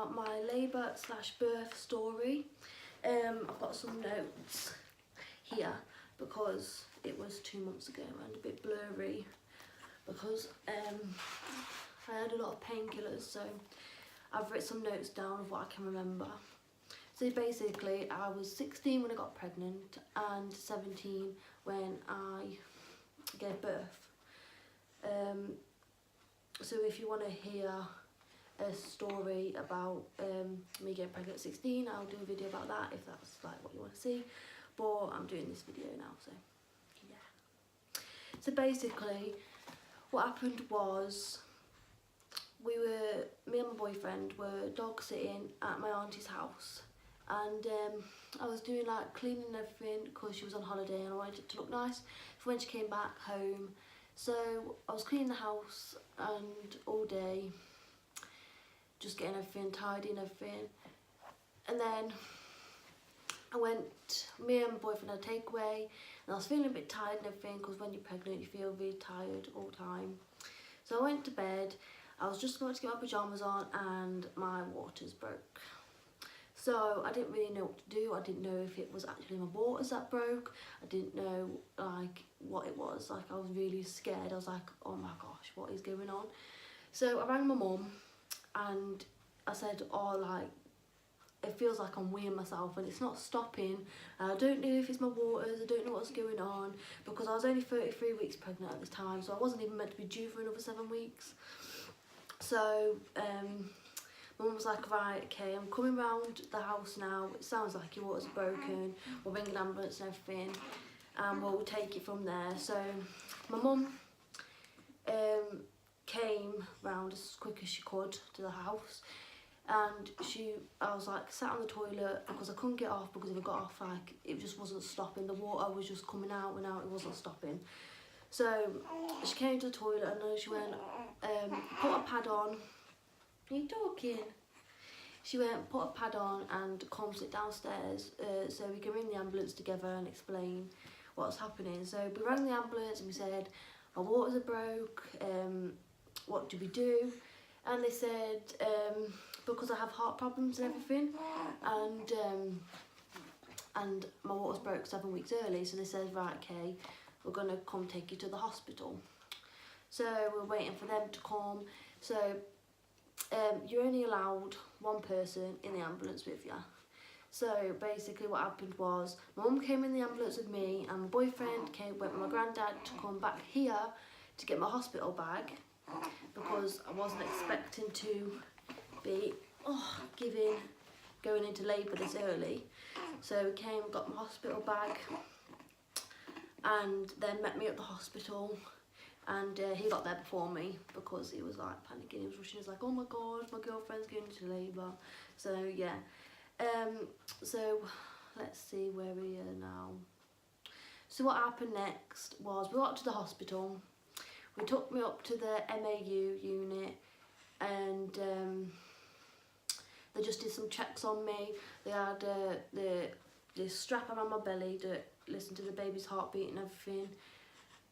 about my labour / birth story. I've got some notes here because it was 2 months ago and a bit blurry because I had a lot of painkillers, so I've written some notes down of what I can remember. So basically I was 16 when I got pregnant and 17 when I gave birth. So if you want to hear a story about me getting pregnant at 16, I'll do a video about that if that's like what you want to see, but I'm doing this video now, so yeah. So basically what happened was me and my boyfriend were dog sitting at my auntie's house, and I was doing like cleaning and everything because she was on holiday and I wanted it to look nice for when she came back home. So I was cleaning the house and all day, just getting everything tidy and everything. And then me and my boyfriend had a takeaway, and I was feeling a bit tired and everything because when you're pregnant you feel really tired all the time. So I went to bed. I was just about to get my pyjamas on and my waters broke. So I didn't really know what to do. I didn't know if it was actually my waters that broke. I didn't know like what it was. Like I was really scared. I was like, oh my gosh, what is going on? So I rang my mum and I said, oh, like it feels like I'm weeing myself and it's not stopping. I don't know if it's my waters. I don't know what's going on because I was only 33 weeks pregnant at this time, so I wasn't even meant to be due for another 7 weeks. So Mum was like, right, okay, I'm coming round the house now. It sounds like your water's broken. We'll ring an ambulance and everything, and we'll take it from there. So my mum came round as quick as she could to the house, and I was like sat on the toilet because I couldn't get off, because if I got off, like it just wasn't stopping. The water was just coming out and out. It wasn't stopping. So she came to the toilet and then she went, put a pad on. Are you talking? She went, put a pad on and come sit downstairs so we can ring the ambulance together and explain what's happening. So we rang the ambulance and we said, our waters are broke, what do we do? And they said, because I have heart problems and everything, and my waters broke 7 weeks early, so they said, right, okay, we're gonna come take you to the hospital. So we're waiting for them to come. So you're only allowed one person in the ambulance with you. So basically what happened was my mum came in the ambulance with me and my boyfriend went with my granddad to come back here to get my hospital bag because I wasn't expecting to be going into labour this early. So we came, got my hospital bag, and then met me at the hospital, and he got there before me because he was like panicking. He was rushing. He was like, oh my god, my girlfriend's going into labour. So yeah, so let's see where we are now. So what happened next was we got to the hospital. We took me up to the MAU unit, and they just did some checks on me. They had the strap around my belly to listen to the baby's heartbeat and everything,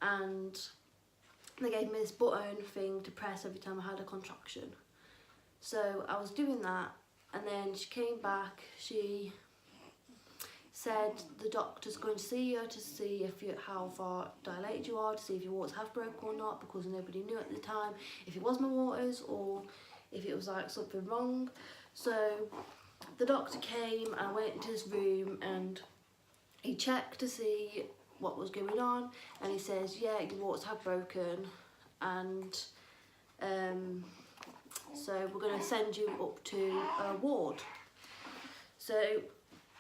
and they gave me this button thing to press every time I had a contraction. So I was doing that, and then she came back. She said the doctor's going to see you to see how far dilated you are, to see if your waters have broken or not, because nobody knew at the time if it was my waters or if it was like something wrong. So the doctor came and I went into this room and he checked to see what was going on, and he says, yeah, your waters have broken, and so we're going to send you up to a ward. So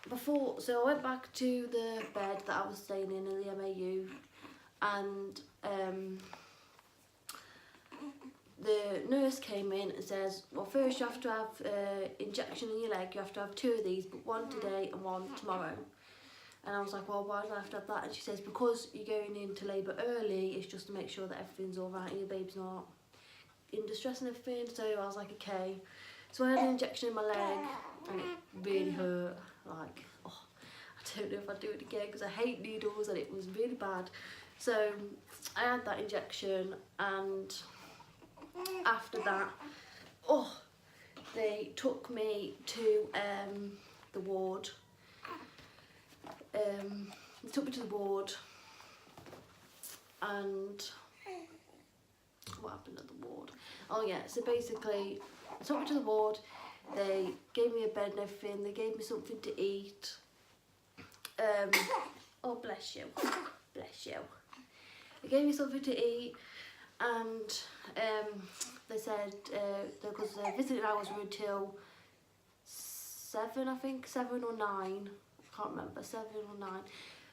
I went back to the bed that I was staying in the MAU, and the nurse came in and says, well, first you have to have injection in your leg. You have to have 2 of these, but 1 today and 1 tomorrow. And I was like, well, why do I have to have that? And she says, because you're going into labour early, it's just to make sure that everything's all right and your baby's not in distress and everything. So I was like, okay. So I had an injection in my leg and it really hurt. Like, oh, I don't know if I'd do it again because I hate needles, and it was really bad. So I had that injection, and after that, they took me to the ward. They took me to the ward, and what happened at the ward? Oh yeah, so basically, they took me to the ward. They gave me a bed and everything. They gave me something to eat. Oh bless you, bless you. They gave me something to eat, and they said because the visiting hours were until 7, I think, 7 or 9. I can't remember, 7 or 9.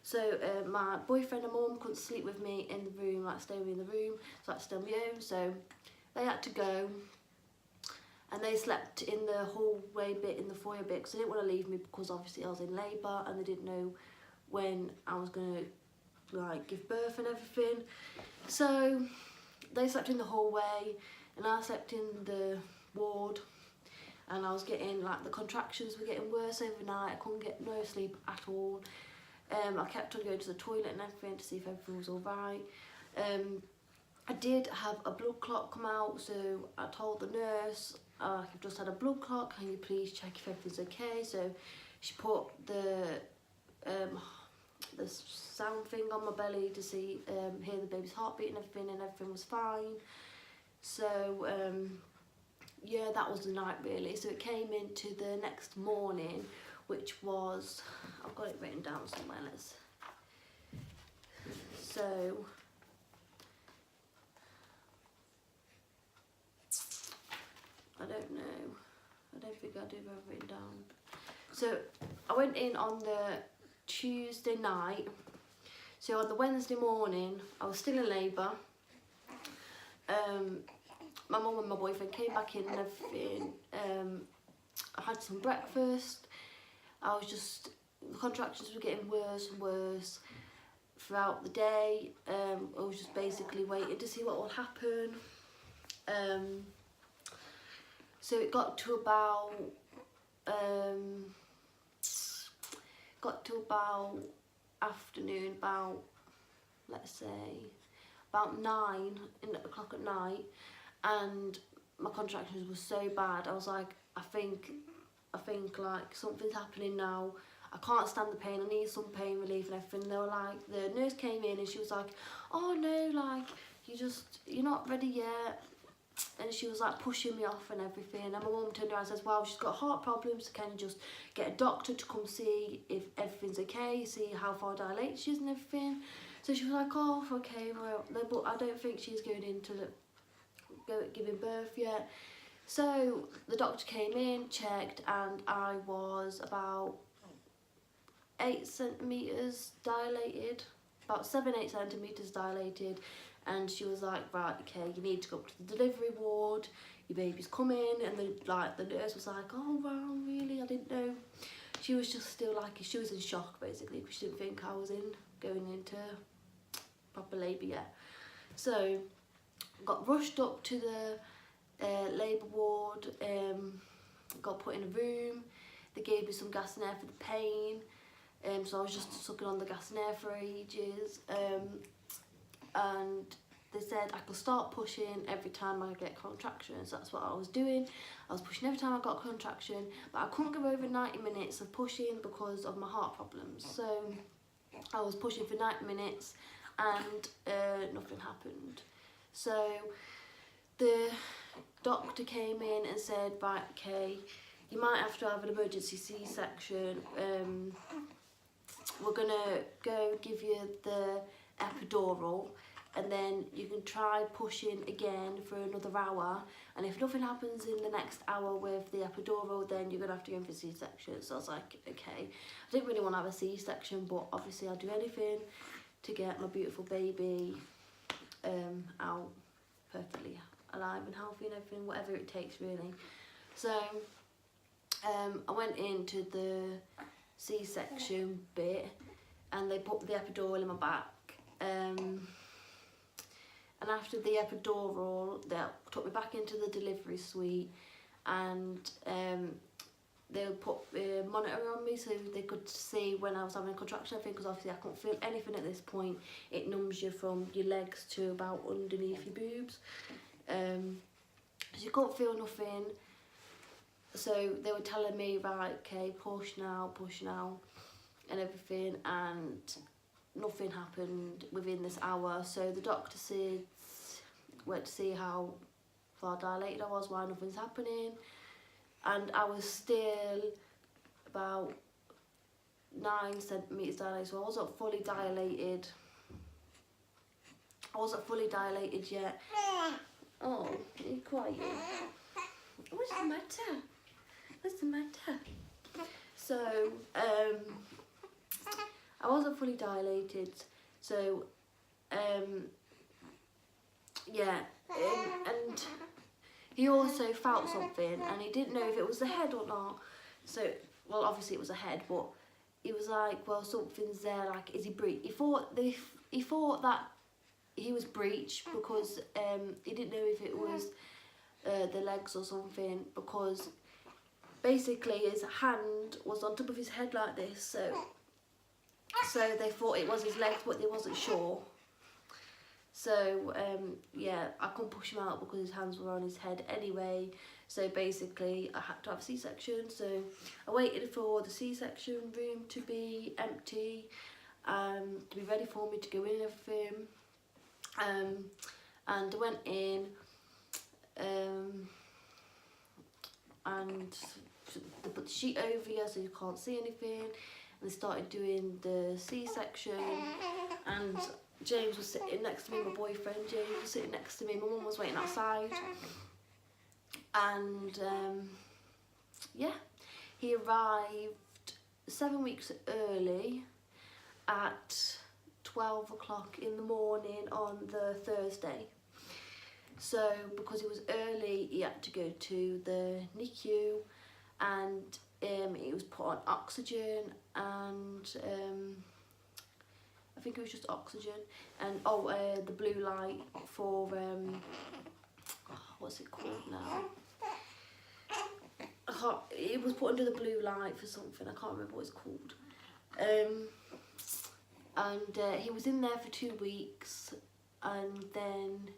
So my boyfriend and mum couldn't sleep with me in the room, like stay with me in the room, so I had to stay on my own. So they had to go, and they slept in the hallway bit, in the foyer bit, because they didn't want to leave me because obviously I was in labour and they didn't know when I was going to like give birth and everything. So they slept in the hallway and I slept in the ward, and I was getting, like, the contractions were getting worse overnight. I couldn't get no sleep at all. I kept on going to the toilet and everything to see if everything was alright. I did have a blood clot come out, so I told the nurse, I've just had a blood clot, can you please check if everything's okay? So she put the sound thing on my belly to see, hear the baby's heartbeat and everything was fine. So yeah, that was the night really. So it came into the next morning, which was, I've got it written down somewhere, so I don't know, I don't think I do have it written down. So I went in on the Tuesday night. So on the Wednesday morning, I was still in labour. My mum and my boyfriend came back in and everything. I had some breakfast. I was just, the contractions were getting worse and worse throughout the day. I was just basically waiting to see what would happen. So it got to about afternoon, about, let's say, about 9 o'clock at night, and my contractions were so bad. I was like, I think like something's happening now. I can't stand the pain. I need some pain relief and everything. They were like, the nurse came in and she was like, oh no, like you're not ready yet. And she was like pushing me off and everything. And my mum turned around and says, well, she's got heart problems, so can you just get a doctor to come see if everything's okay, see how far dilated she is and everything. So she was like, oh, okay, well, but I don't think she's going into giving birth yet. So the doctor came in, checked, and I was about 8 centimetres dilated, about 7-8 centimetres dilated. And she was like, right, okay, you need to go up to the delivery ward, your baby's coming. And the nurse was like, oh wow, really, I didn't know. She was just still like, she was in shock basically, because she didn't think I was going into proper labour yet. So got rushed up to the labour ward, got put in a room. They gave me some gas and air for the pain, so I was just sucking on the gas and air for ages. And they said I could start pushing every time I get contractions. That's what I was doing. I was pushing every time I got a contraction, but I couldn't go over 90 minutes of pushing because of my heart problems. So I was pushing for 90 minutes and nothing happened. So the doctor came in and said, right, okay, you might have to have an emergency C-section. We're gonna go give you the epidural, and then you can try pushing again for another hour, and if nothing happens in the next hour with the epidural, then you're gonna have to go in for C-section. So I was like, okay. I didn't really want to have a C-section, but obviously I'll do anything to get my beautiful baby out perfectly alive and healthy and everything, whatever it takes really. So I went into the C-section bit and they put the epidural in my back. And after the epidural, they took me back into the delivery suite, and they put a monitor on me so they could see when I was having a contraction, I think, because obviously I couldn't feel anything at this point. It numbs you from your legs to about underneath your boobs. So you couldn't feel nothing. So they were telling me, right, okay, push now, and everything, and nothing happened within this hour. So the doctor said, went to see how far dilated I was, why nothing's happening, and I was still about 9 centimetres dilated, so I wasn't fully dilated. I wasn't fully dilated yet. Oh, are you quiet? What's the matter? What's the matter? So, I wasn't fully dilated, so, yeah, and he also felt something, and he didn't know if it was the head or not. So, well, obviously it was a head, but he was like, well, something's there, like, is he breached? He thought that he was breached because he didn't know if it was the legs or something, because basically his hand was on top of his head like this, so they thought it was his legs, but they wasn't sure. So yeah, I couldn't push him out because his hands were on his head anyway. So basically I had to have a C-section. So I waited for the C-section room to be empty, to be ready for me to go in and everything. And I went in, and they put the sheet over you so you can't see anything, and they started doing the C-section, and James was sitting next to me, my boyfriend James was sitting next to me, my mum was waiting outside, and yeah, he arrived 7 weeks early at 12 o'clock in the morning on the Thursday. So because he was early, he had to go to the NICU, and he was put on oxygen, and I think it was just oxygen, and the blue light for what's it called now? It was put under the blue light for something, I can't remember what it's called. And he was in there for 2 weeks, and then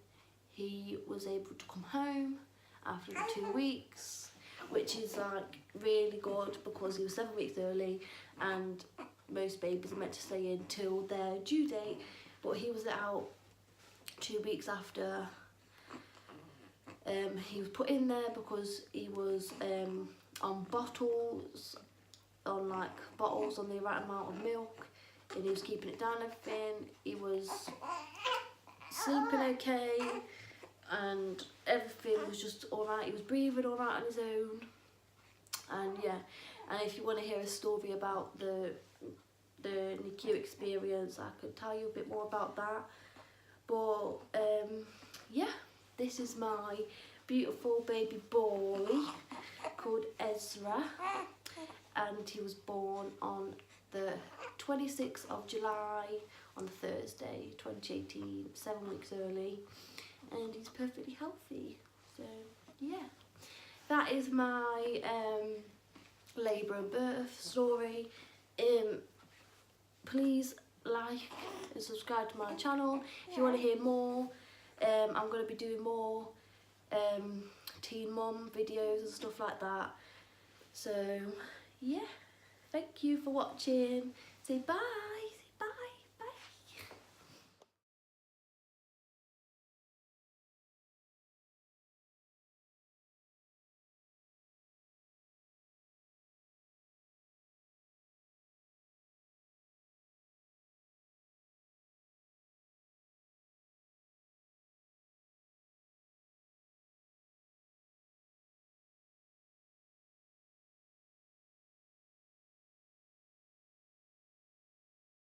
he was able to come home after the 2 weeks, which is like really good because he was 7 weeks early, and most babies are meant to stay in till their due date, but he was out 2 weeks after. He was put in there because he was on bottles on the right amount of milk, and he was keeping it down and everything. He was sleeping okay, and everything was just alright. He was breathing alright on his own, and yeah. And if you want to hear a story about the NICU experience, I could tell you a bit more about that. But yeah, this is my beautiful baby boy called Ezra, and he was born on the 26th of July on the Thursday 2018, 7 weeks early, and he's perfectly healthy. So yeah, that is my labour and birth story. Please like and subscribe to my channel if you want to hear more. I'm going to be doing more teen mum videos and stuff like that. So yeah, thank you for watching. Say bye.